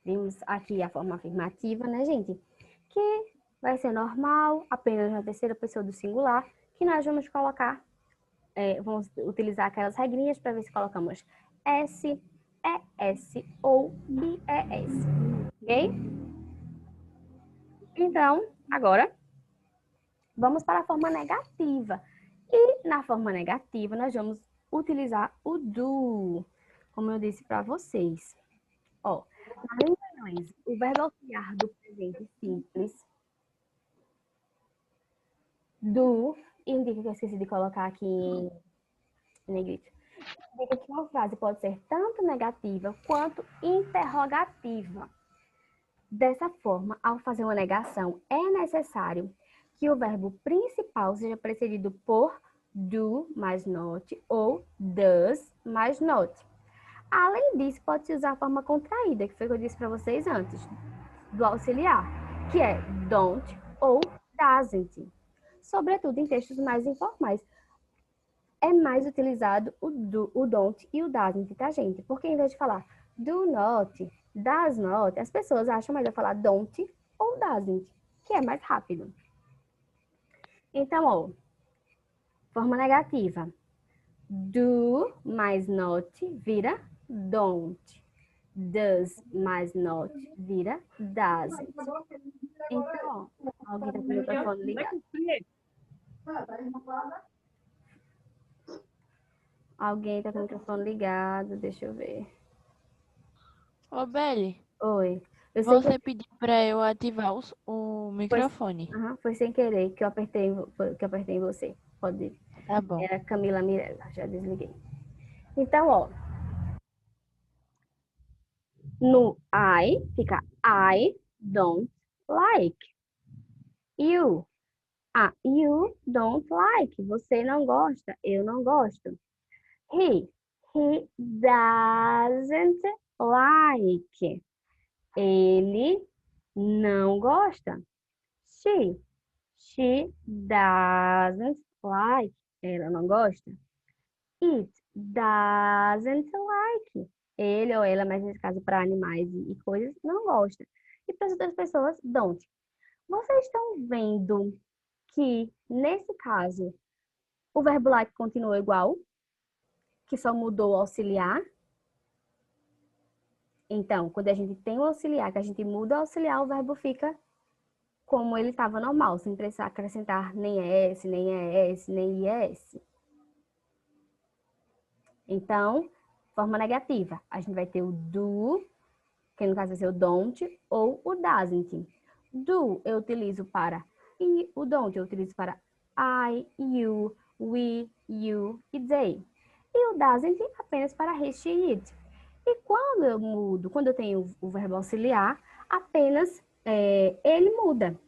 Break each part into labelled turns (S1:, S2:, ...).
S1: Temos aqui a forma afirmativa, né, gente? Que vai ser normal, apenas na terceira pessoa do singular, que nós vamos colocar, vamos utilizar aquelas regrinhas para ver se colocamos S, ES ou IES, ok? Então, agora, vamos para a forma negativa. E na forma negativa, nós vamos utilizar o do, como eu disse para vocês. Ó, na língua inglesa, o verbo auxiliar do presente simples, do, indica que eu esqueci de colocar aqui em negrito, indica que uma frase pode ser tanto negativa quanto interrogativa. Dessa forma, ao fazer uma negação, é necessário que o verbo principal seja precedido por do mais not ou does mais not. Além disso, pode-se usar a forma contraída, que foi o que eu disse para vocês antes, do auxiliar, que é don't ou doesn't. Sobretudo em textos mais informais. É mais utilizado o don't e o doesn't, tá, gente? Porque em vez de falar do not, does not, as pessoas acham melhor falar don't ou doesn't, que é mais rápido. Então, ó, forma negativa. Do mais not vira don't. Does mais not vira doesn't. Então, ó, alguém tá com o microfone ligado. Alguém tá com o microfone ligado, deixa eu ver.
S2: Ô, Beli,
S1: Oi. Eu sei que
S2: você pediu para eu ativar o
S1: foi,
S2: microfone.
S1: foi sem querer que eu apertei em você. Pode.
S2: Tá bom.
S1: Era Camila Mirella, já desliguei. Então, ó, no I fica I don't like. You. Ah, you don't like. Você não gosta. Eu não gosto. He. He doesn't like. Ele não gosta. She. She doesn't like. Ela não gosta. It doesn't like. Ele ou ela, mas nesse caso para animais e coisas, não gosta. E para as outras pessoas, don't. Vocês estão vendo que, nesse caso, o verbo like continua igual, que só mudou o auxiliar? Então, quando a gente tem o auxiliar, que a gente muda o auxiliar, o verbo fica como ele estava normal, sem precisar acrescentar nem S, nem ES, nem IS. Então, forma negativa, a gente vai ter o do, que no caso vai ser o don't, ou o doesn't. Do eu utilizo para e o don't eu utilizo para I, you, we, you e they. E o doesn't apenas para he, she, it. E quando eu mudo, quando eu tenho o verbo auxiliar, apenas ele muda.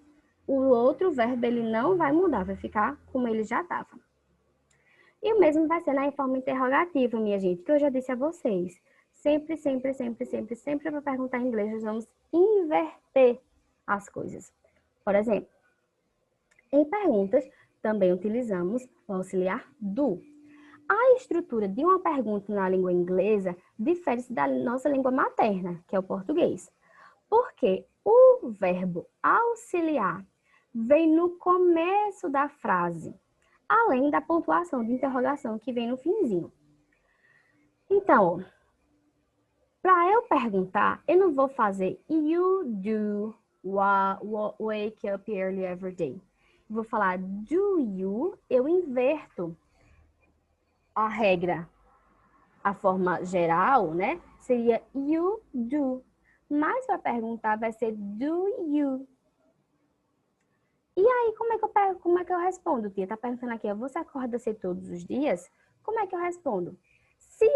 S1: O outro verbo ele não vai mudar, vai ficar como ele já estava. E o mesmo vai ser na forma interrogativa, minha gente, que eu já disse a vocês. Sempre, sempre, sempre, sempre, sempre para perguntar em inglês, nós vamos inverter as coisas. Por exemplo, em perguntas, também utilizamos o auxiliar do. A estrutura de uma pergunta na língua inglesa difere-se da nossa língua materna, que é o português. Porque o verbo auxiliar vem no começo da frase, além da pontuação de interrogação que vem no finzinho. Então, para eu perguntar, eu não vou fazer you do wake up early every day. Vou falar do you, eu inverto a regra. A forma geral, né? Seria you do. Mas para perguntar vai ser do you. E aí, como é que eu respondo, tia? Tá perguntando aqui, você acorda cedo todos os dias? Como é que eu respondo? Se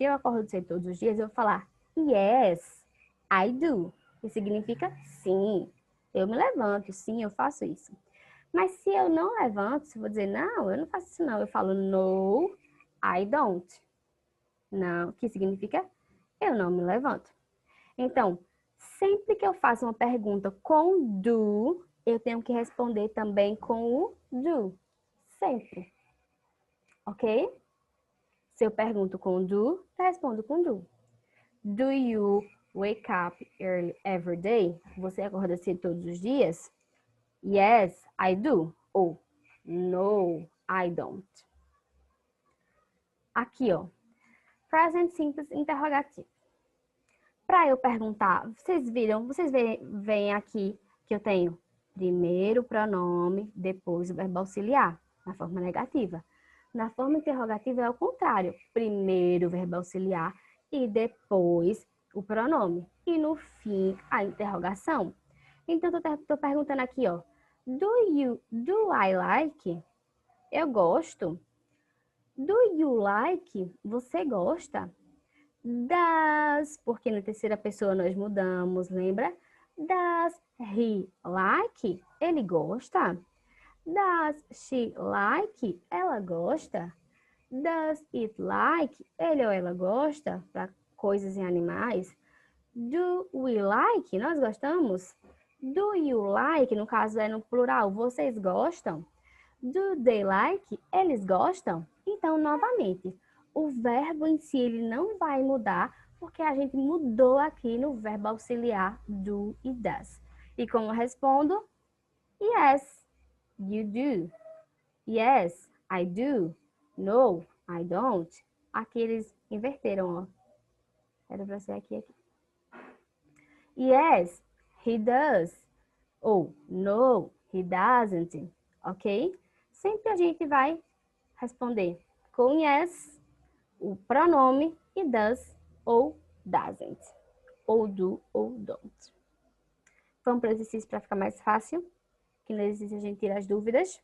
S1: eu acordo cedo todos os dias, eu vou falar yes, I do. Que significa sim, eu me levanto, sim, eu faço isso. Mas se eu não levanto, se eu vou dizer não, eu não faço isso não, eu falo no, I don't. Não, que significa eu não me levanto. Então, sempre que eu faço uma pergunta com do, eu tenho que responder também com o do. Sempre. Ok? Se eu pergunto com do, eu respondo com do. Do you wake up early every day? Você acorda cedo todos os dias? Yes, I do. Ou no, I don't. Aqui, ó. Present simples interrogativo. Para eu perguntar, vocês veem aqui que eu tenho primeiro o pronome, depois o verbo auxiliar, na forma negativa. Na forma interrogativa é o contrário. Primeiro o verbo auxiliar e depois o pronome. E no fim, a interrogação. Então, estou perguntando aqui, ó. Do I like? Eu gosto. Do you like? Você gosta? Does, porque na terceira pessoa nós mudamos, lembra? Does he like? Ele gosta? Does she like? Ela gosta? Does it like? Ele ou ela gosta? Para coisas e animais. Do we like? Nós gostamos? Do you like? No caso é no plural. Vocês gostam? Do they like? Eles gostam? Então, novamente, o verbo em si ele não vai mudar, porque a gente mudou aqui no verbo auxiliar do e does. E como eu respondo? Yes, you do. Yes, I do. No, I don't. Aqui eles inverteram, ó. Era pra ser aqui. Yes, he does. Ou no, he doesn't. Ok? Sempre a gente vai responder com yes, o pronome, e does ou doesn't. Ou do ou don't. Vamos para o exercício para ficar mais fácil. Que no exercício a gente tira as dúvidas.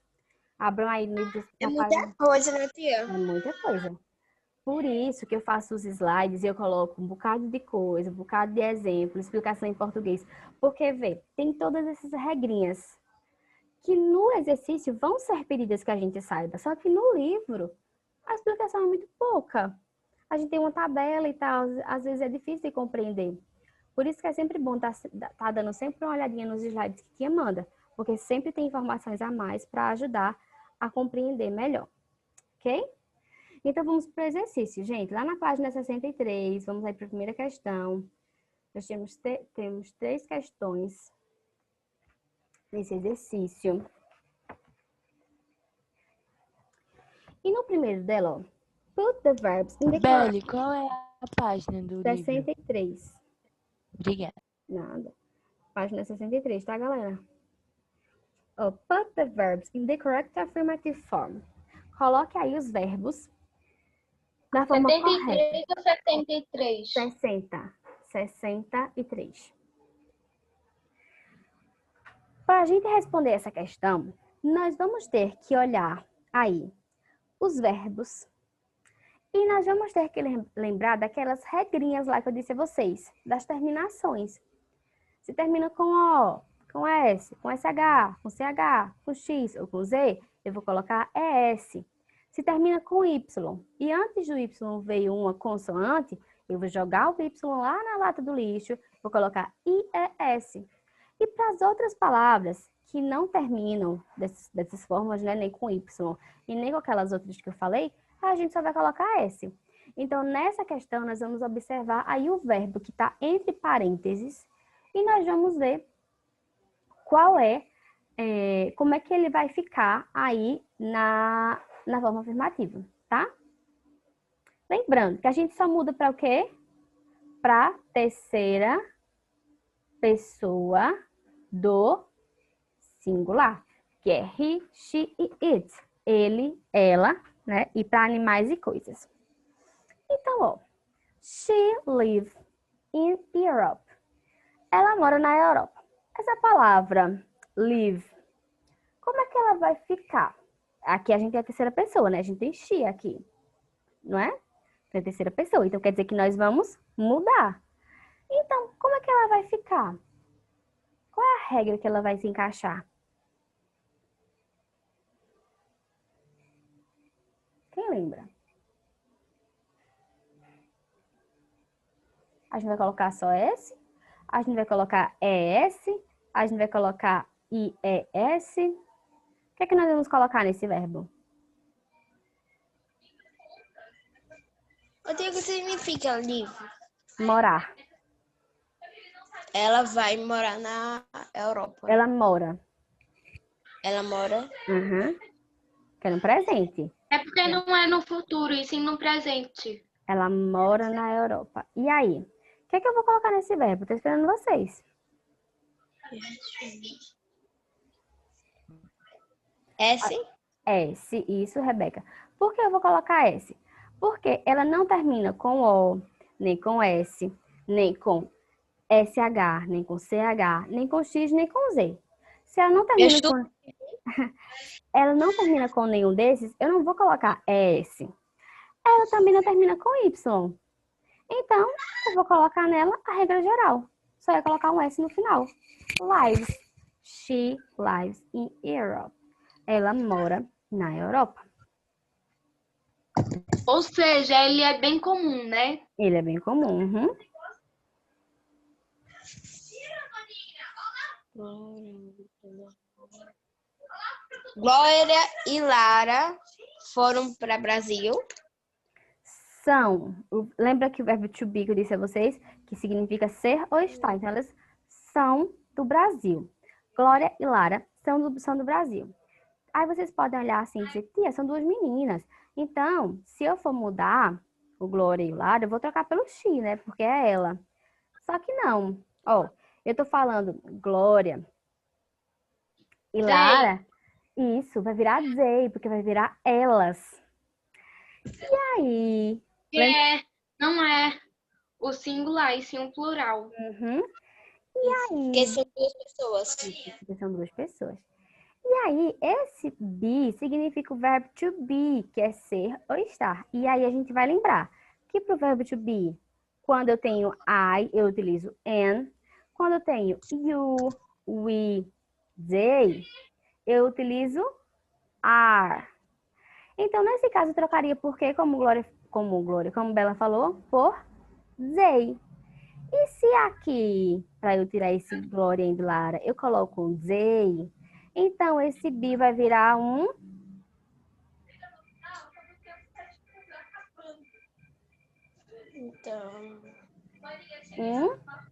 S1: Abram aí no livro.
S3: É muita coisa, né, tia?
S1: É muita coisa. Por isso que eu faço os slides e eu coloco um bocado de coisa, um bocado de exemplo, explicação em português. Porque, vê, tem todas essas regrinhas que no exercício vão ser pedidas que a gente saiba. Só que no livro, a explicação é muito pouca. A gente tem uma tabela e tal, às vezes é difícil de compreender. Por isso que é sempre bom tá dando sempre uma olhadinha nos slides que tia manda, porque sempre tem informações a mais para ajudar a compreender melhor. Ok? Então, vamos para o exercício, gente. Lá na página 63, vamos aí para a primeira questão. Nós temos 3 questões nesse exercício. E no primeiro dela, ó, put the verbs in the
S2: Belle, qual é a página do livro?
S1: 63.
S2: Obrigada.
S1: Nada. Página 63, tá, galera? Ó, put the verbs in the correct affirmative form. Coloque aí os verbos na forma correta.
S3: 73 ou 73?
S1: 63. Para a gente responder essa questão, nós vamos ter que olhar aí os verbos e nós vamos ter que lembrar daquelas regrinhas lá que eu disse a vocês, das terminações. Se termina com O, com S, com SH, com CH, com X ou com Z, eu vou colocar ES. Se termina com Y e antes do Y veio uma consoante, eu vou jogar o Y lá na lata do lixo, vou colocar IES. E para as outras palavras que não terminam dessas formas, né, nem com Y e nem com aquelas outras que eu falei, a gente só vai colocar S. Então, nessa questão, nós vamos observar aí o verbo que está entre parênteses e nós vamos ver como é que ele vai ficar aí na forma afirmativa, tá? Lembrando que a gente só muda para o quê? Para terceira pessoa do singular, que é he, she e it. Ele, ela, né? E para animais e coisas. Então, ó, she lives in Europe. Ela mora na Europa. Essa palavra live, como é que ela vai ficar? Aqui a gente tem a terceira pessoa, né? A gente tem she aqui, não é? Tem a terceira pessoa. Então, quer dizer que nós vamos mudar. Então, como é que ela vai ficar? Qual é a regra que ela vai se encaixar? Quem lembra? A gente vai colocar só S, a gente vai colocar ES, a gente vai colocar IES. O que é que nós vamos colocar nesse verbo?
S3: O que significa livre?
S1: Morar.
S3: Ela vai morar na Europa.
S1: Ela mora.
S3: Ela mora.
S1: Uhum. Que é no presente.
S4: É porque não é no futuro, e sim no presente.
S1: Ela mora na Europa. E aí? O que é que eu vou colocar nesse verbo? Tô esperando vocês.
S3: S.
S1: S, isso, Rebeca. Por que eu vou colocar S? Porque ela não termina com O, nem com S, nem com SH, nem com CH, nem com X, nem com Z. Se ela não termina com... ela não termina com nenhum desses, eu não vou colocar S. Ela também não termina com Y. Então, eu vou colocar nela a regra geral. Só ia colocar um S no final. Lives. She lives in Europe. Ela mora na Europa.
S4: Ou seja, ele é bem comum, né?
S1: Ele é bem comum. Uhum.
S3: Glória e Lara foram para Brasil.
S1: São. Lembra que o verbo to be que eu disse a vocês, que significa ser ou estar. Então, elas são do Brasil. Glória e Lara são do Brasil. Aí vocês podem olhar assim e dizer, tia, são duas meninas. Então, se eu for mudar o Glória e o Lara, eu vou trocar pelo X, né? Porque é ela. Só que não. Ó, eu tô falando Glória e Lara. Isso, vai virar they, porque vai virar elas. E aí?
S4: Não é o singular, e sim o plural.
S1: Uhum. E aí?
S3: Porque são duas pessoas.
S1: Porque são duas pessoas. E aí, esse be significa o verbo to be, que é ser ou estar. E aí a gente vai lembrar que para o verbo to be, quando eu tenho I, eu utilizo am. Quando eu tenho you, we, they, eu utilizo are. Então, nesse caso, eu trocaria por quê, como Bela falou, por they. E se aqui, para eu tirar esse Glória e Lara, eu coloco um they, então esse be vai virar um...
S3: Então,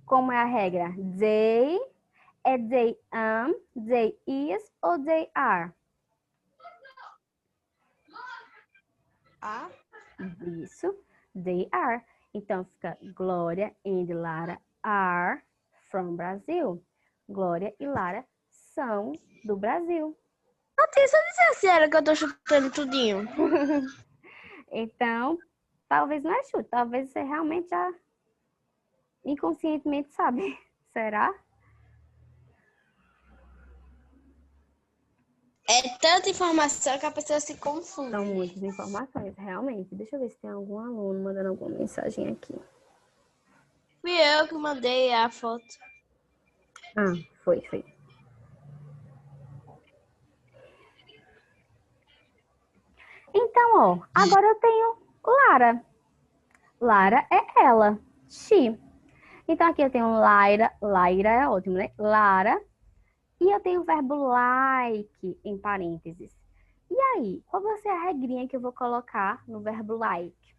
S1: Como é a regra? They, é they am, they is ou they are?
S3: a.
S1: Isso, they are. Então fica Glória e Lara are from Brazil. Glória e Lara são do Brasil.
S3: Só dizer assim, era que eu tô chutando tudinho.
S1: Então, talvez não é chute, talvez você realmente já inconscientemente sabe. Será?
S3: É tanta informação que a pessoa se confunde.
S1: São muitas informações, realmente. Deixa eu ver se tem algum aluno mandando alguma mensagem aqui.
S3: Fui eu que mandei a foto.
S1: Ah, foi. Então, ó, agora eu tenho Lara. Lara é ela, she. Então, aqui eu tenho Laira é ótimo, né? Lara. E eu tenho o verbo like em parênteses. E aí, qual vai ser a regrinha que eu vou colocar no verbo like?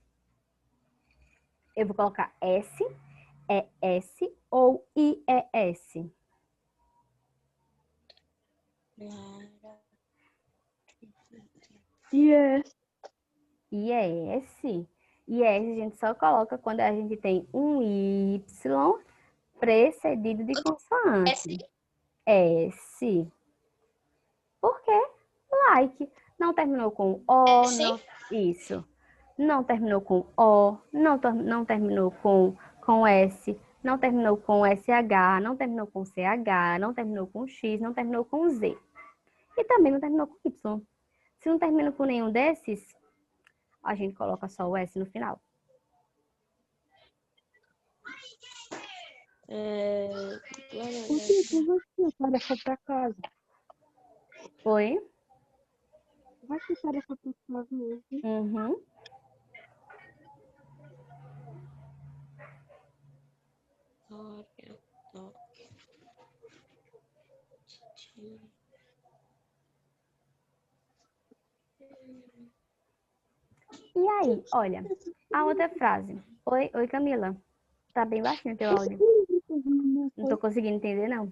S1: Eu vou colocar S, é S ou I é S?
S3: Yes.
S1: IS. IS a gente só coloca quando a gente tem um Y precedido de consoante. S. Por quê? Like. Não terminou com O, não, isso. Não terminou com O, não terminou com S, não terminou com SH, não terminou com CH, não terminou com X, não terminou com Z. E também não terminou com Y. Se não termina com nenhum desses, a gente coloca só o S no final.
S2: Por que você tarefa pra casa?
S1: Oi?
S2: Vai ser tarefa pra casa hoje.
S1: Uhum. E aí, olha, a outra frase. Oi, Camila. Tá bem baixinho o teu áudio. Não tô conseguindo entender, não.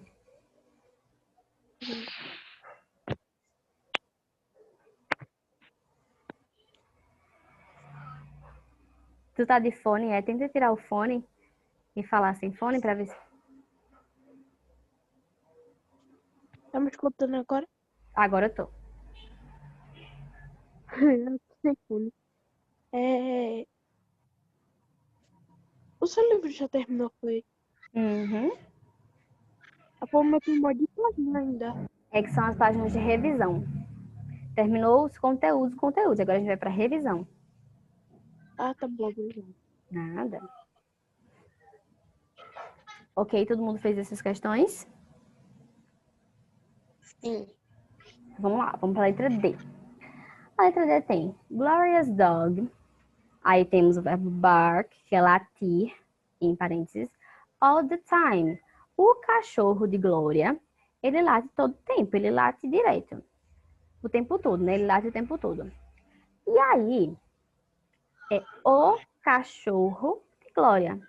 S1: Tu tá de fone, Tenta tirar o fone e falar sem fone pra ver se...
S2: Tá me escutando agora?
S1: Agora eu tô.
S2: Eu tô sem fone. O seu livro já terminou, foi?
S1: Uhum.
S2: A Palma tem um monte de página ainda.
S1: É que são as páginas de revisão. Terminou os conteúdos. Agora a gente vai pra revisão.
S2: Ah, tá bom, obrigada.
S1: Nada. Ok, todo mundo fez essas questões?
S3: Sim.
S1: Vamos lá, vamos para a letra D. A letra D tem Gloria's dog. Aí temos o verbo bark, que é latir, em parênteses, all the time. O cachorro de Glória, ele late todo o tempo, ele late direto. O tempo todo, né? Ele late o tempo todo. E aí, é o cachorro de Glória.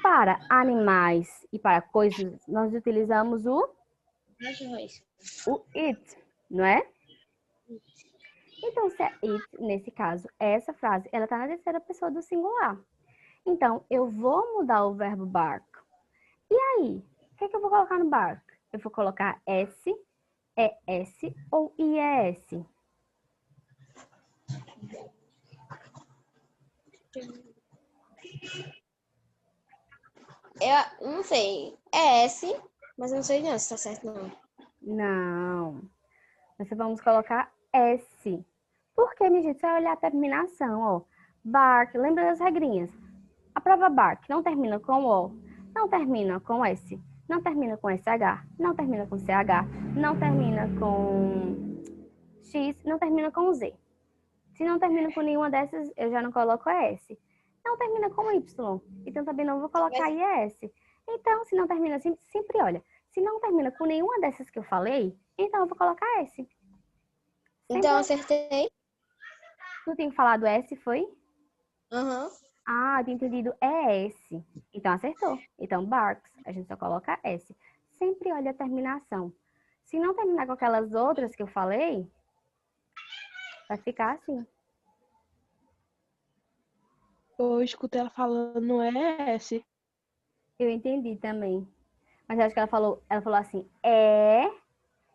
S1: Para animais e para coisas, nós utilizamos o it, não é? Então, se é it, nesse caso, essa frase, ela está na terceira pessoa do singular. Então, eu vou mudar o verbo bark. E aí, o que é que eu vou colocar no bark? Eu vou colocar S, ES ou IES?
S3: Eu não sei. É S, mas eu não sei não se tá certo não.
S1: Não. Nós vamos colocar S. Por quê, minha gente? Você vai olhar a terminação, ó. Bark, lembra das regrinhas? A prova bark não termina com O, não termina com S, não termina com SH, não termina com CH, não termina com X, não termina com Z. Se não termina com nenhuma dessas, eu já não coloco S. Não termina com Y, então também não vou colocar IS. Então, se não termina assim, sempre olha. Se não termina com nenhuma dessas que eu falei, então eu vou colocar S.
S3: Então eu acertei.
S1: Tu tinha falado S, foi?
S3: Aham.
S1: Ah, eu tinha entendido ES. Então acertou. Então, barks, a gente só coloca S. Sempre olha a terminação. Se não terminar com aquelas outras que eu falei, vai ficar assim.
S2: Eu escutei ela falando S.
S1: Eu entendi também. Mas eu acho que ela falou assim,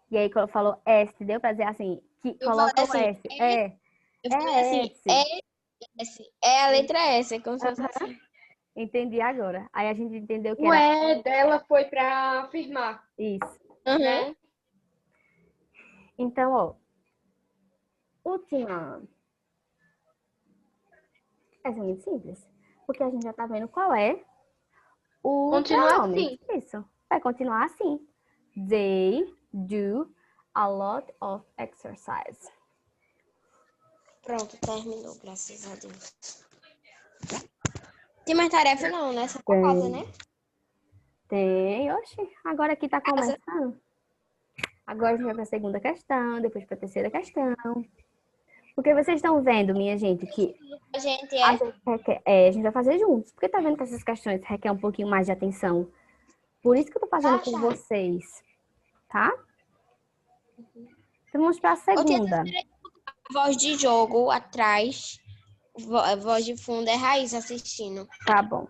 S1: e aí quando falou S, deu pra dizer assim, que
S3: Eu
S1: coloca o
S3: falei assim,
S1: S.
S3: eu falei assim,
S1: S.
S3: S. É a letra S, é como se fosse assim.
S1: Entendi agora. Aí a gente entendeu que
S4: O
S1: era
S4: E dela foi para afirmar,
S1: isso.
S3: Aham.
S4: né?
S1: Então, ó, última. Essa é muito simples. Porque a gente já tá vendo qual é o
S4: Continua
S1: pronome.
S4: assim.
S1: Isso. Vai continuar assim. They do a lot of exercise.
S3: Pronto, terminou, graças a Deus. Tem mais tarefa não, né? Só pra
S1: Tem.
S3: casa, né?
S1: Tem. Oxi, agora aqui tá começando. Agora a gente vai para a segunda questão, depois para a terceira questão. Porque vocês estão vendo, minha gente, que
S3: A gente
S1: a gente a gente vai fazer juntos. Porque tá vendo que essas questões requerem um pouquinho mais de atenção. Por isso que eu tô fazendo com vocês. Tá? Então vamos para a segunda.
S3: voz de jogo atrás, voz de fundo é Raiz assistindo.
S1: Tá bom.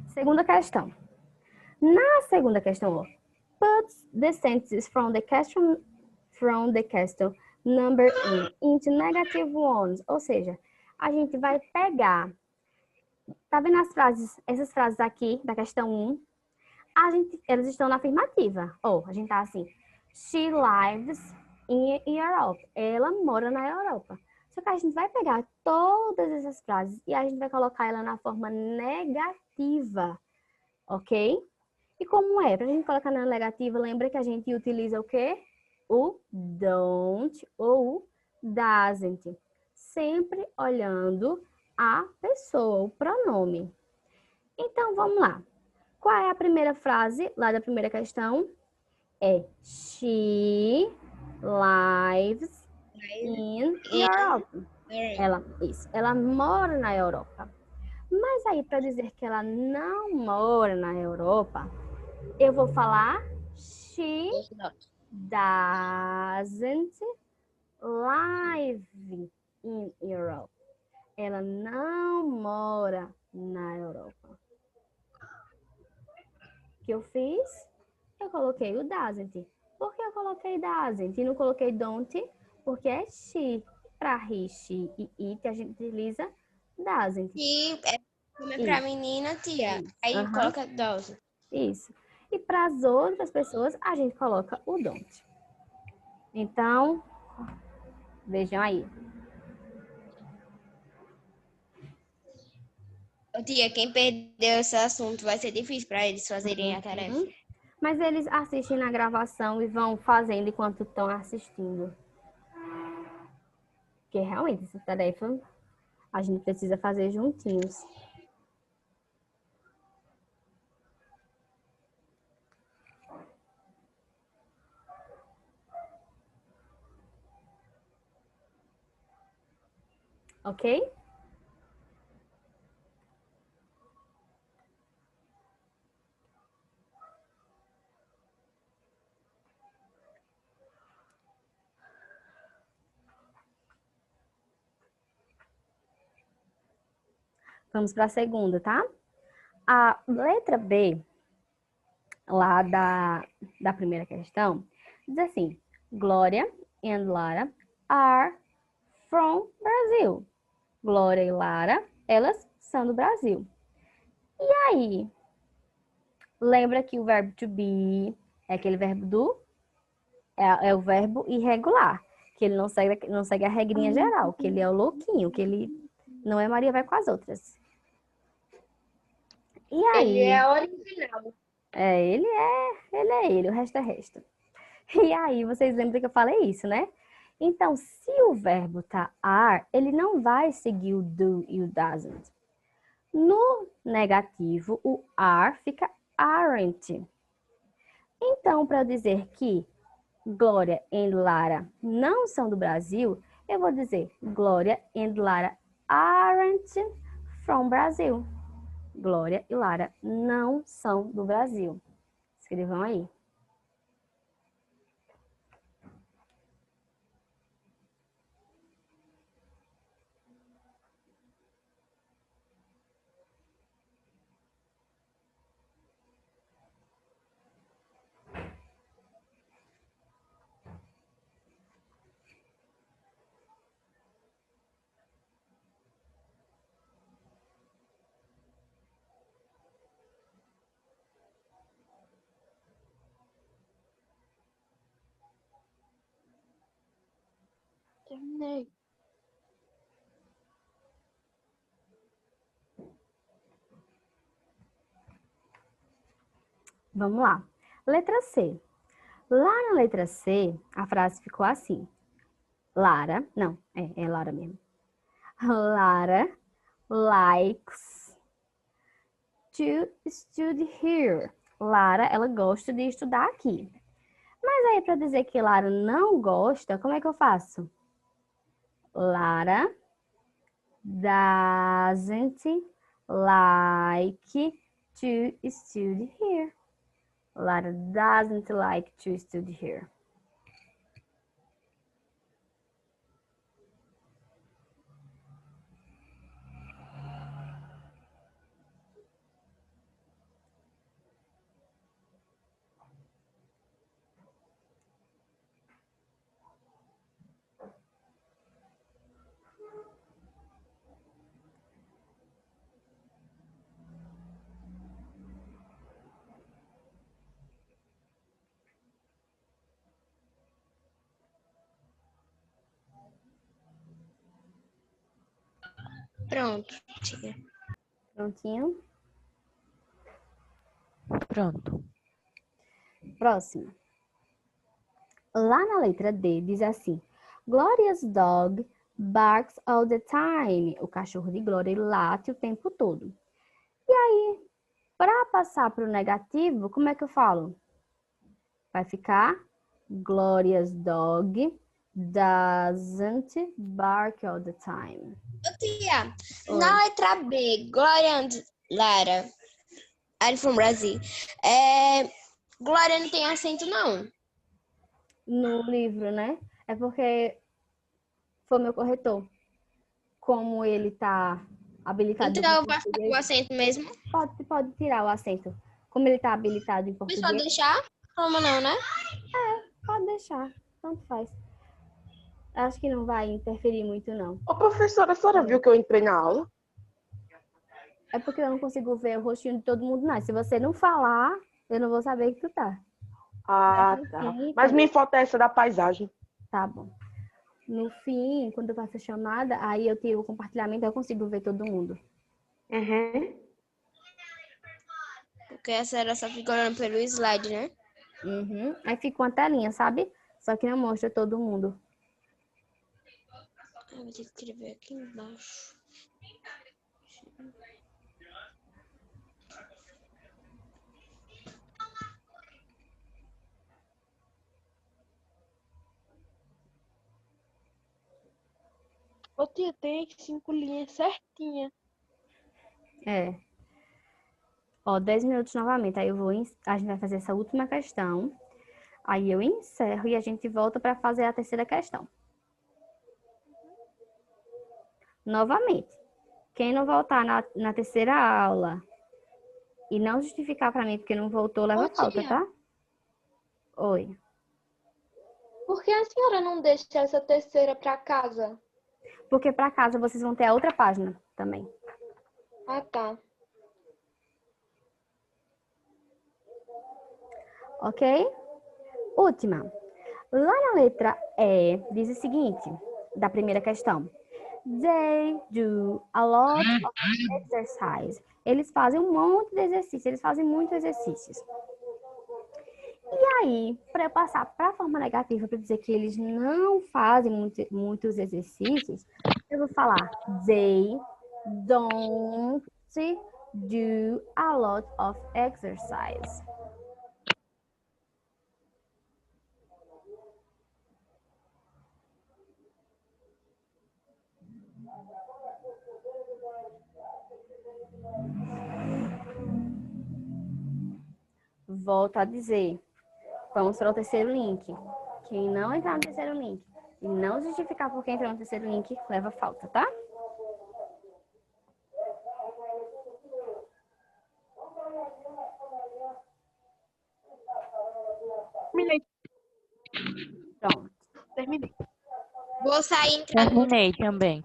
S1: Segunda questão. Na segunda questão, ó, put the sentences from the question number into negative ones. Ou seja, a gente vai pegar. Tá vendo as frases, essas frases aqui da questão 1? Elas estão na afirmativa. Ou a gente tá assim, she lives in Europe. Ela mora na Europa. Só que a gente vai pegar todas essas frases e a gente vai colocar ela na forma negativa, ok? E como é? Para a gente colocar na negativa, lembra que a gente utiliza o quê? O don't ou o doesn't. Sempre olhando a pessoa, o pronome. Então, vamos lá. Qual é a primeira frase lá da primeira questão? É she lives in Europe. Ela mora na Europa. Mas aí, para dizer que ela não mora na Europa, eu vou falar she doesn't live in Europe. Ela não mora na Europa. O que eu fiz? Eu coloquei o doesn't. Por que eu coloquei doesn't e não coloquei don't? Porque é she. Para he, she e it, a gente utiliza doesn't.
S3: E como é pra menina, tia. Aí
S1: Aham.
S3: coloca dose.
S1: Isso. E para as outras pessoas, a gente coloca o don't. Então, vejam aí.
S3: Ô, tia, quem perdeu esse assunto vai ser difícil para eles fazerem a tarefa.
S1: Mas eles assistem na gravação e vão fazendo enquanto estão assistindo. Porque realmente essa tarefa a gente precisa fazer juntinhos. Ok? Vamos para a segunda, tá? A letra B, lá da primeira questão, diz assim: Glória and Lara are from Brazil. Glória e Lara, elas são do Brasil. E aí? Lembra que o verbo to be é aquele verbo do... É o verbo irregular, que ele não segue a regrinha geral, que ele é o louquinho, que ele não é Maria vai com as outras. E aí?
S4: Ele é original.
S1: Ele, o resto é resto. E aí, vocês lembram que eu falei isso, né? Então, se o verbo tá are, ele não vai seguir o do e o doesn't. No negativo, o are fica aren't. Então, para dizer que Glória e Lara não são do Brasil, eu vou dizer Glória e Lara aren't from Brazil. Glória e Lara não são do Brasil. Escrevam aí.
S2: Terminei.
S1: Vamos lá. Letra C. Lá na letra C, a frase ficou assim. Lara, não, é Lara mesmo. Lara likes to study here. Lara, ela gosta de estudar aqui. Mas aí, para dizer que Lara não gosta, como é que eu faço? Lara doesn't like to study here. Lara doesn't like to study here.
S3: Pronto, tia.
S1: Prontinho?
S2: Pronto.
S1: Próximo. Lá na letra D diz assim: Gloria's dog barks all the time. O cachorro de Glória late o tempo todo. E aí, para passar para o negativo, como é que eu falo? Vai ficar Gloria's dog doesn't bark all the time.
S3: Tia,
S1: Oi.
S3: na letra B, Glória and Lara, are from Brazil. Glória não tem acento, não.
S1: No livro, né? É porque foi meu corretor. Como ele tá habilitado
S3: Então
S1: em
S3: eu vou ficar com o
S1: português,
S3: acento mesmo.
S1: pode tirar o acento. Como ele tá habilitado em
S3: Mas pode
S1: português,
S3: deixar? Como não, né?
S1: pode deixar. Tanto faz. Acho que não vai interferir muito, não.
S2: Ô, professora, a senhora viu que eu entrei na aula?
S1: É porque eu não consigo ver o rostinho de todo mundo, não. Se você não falar, eu não vou saber que tu tá.
S2: Ah,
S1: Mas,
S2: tá.
S1: enfim,
S2: Mas minha foto é essa da paisagem.
S1: tá bom. No fim, quando eu faço a chamada, aí eu tiro o compartilhamento e eu consigo ver todo mundo.
S2: Uhum.
S3: Porque a senhora só fica olhando pelo slide, né?
S1: Uhum. Aí fica uma telinha, sabe? Só que não mostra todo mundo.
S3: Eu vou ter que escrever aqui embaixo.
S2: Ô, tia, tem 5 linhas certinhas.
S1: É. Ó, 10 minutos novamente. Aí a gente vai fazer essa última questão. Aí eu encerro e a gente volta para fazer a terceira questão. Novamente. Quem não voltar na terceira aula e não justificar para mim porque não voltou, leva
S4: Ô,
S1: falta,
S4: tia,
S1: tá? Oi.
S4: por que a senhora não deixa essa terceira para casa?
S1: Porque para casa vocês vão ter a outra página também.
S4: Ah, tá.
S1: Ok? Última. Lá na letra E, diz o seguinte, da primeira questão. They do a lot of exercise. Eles fazem um monte de exercício, eles fazem muitos exercícios. E aí, para eu passar para a forma negativa, para dizer que eles não fazem muitos exercícios, eu vou falar they don't do a lot of exercise. Volto a dizer, vamos para o terceiro link. Quem não entrar no terceiro link e não justificar por que entrou no terceiro link, leva falta, tá?
S2: Terminei.
S1: Pronto.
S2: Terminei.
S3: Vou sair e entrar no...
S5: Terminei também.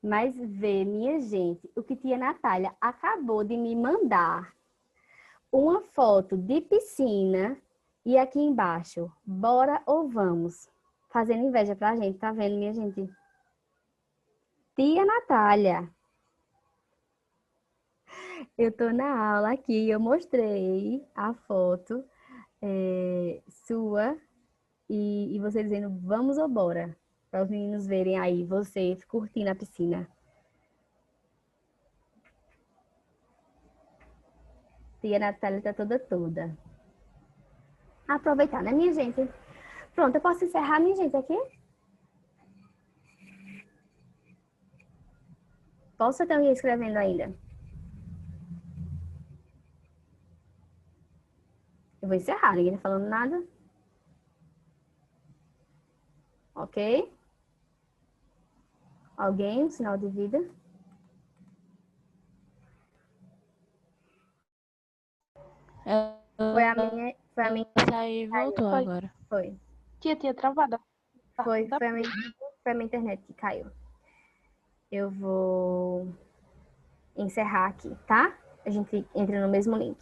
S1: Mas vê, minha gente, o que tia Natália acabou de me mandar uma foto de piscina e aqui embaixo, bora ou vamos? Fazendo inveja pra gente, tá vendo, minha gente? Tia Natália, eu tô na aula aqui, eu mostrei a foto sua e você dizendo vamos ou bora? Para os meninos verem aí você curtindo a piscina. Tia Natália tá toda. Aproveitar, né, minha gente? Pronto, eu posso encerrar, minha gente, aqui? Posso ter alguém escrevendo ainda? Eu vou encerrar, ninguém tá falando nada. Ok? Alguém? Um sinal de vida? Foi a minha
S5: Saí e voltou
S2: Foi.
S5: agora.
S1: Foi.
S2: Tia, travada. Tá,
S1: Foi
S2: dá-
S1: a minha internet que caiu. Eu vou encerrar aqui, tá? A gente entra no mesmo link.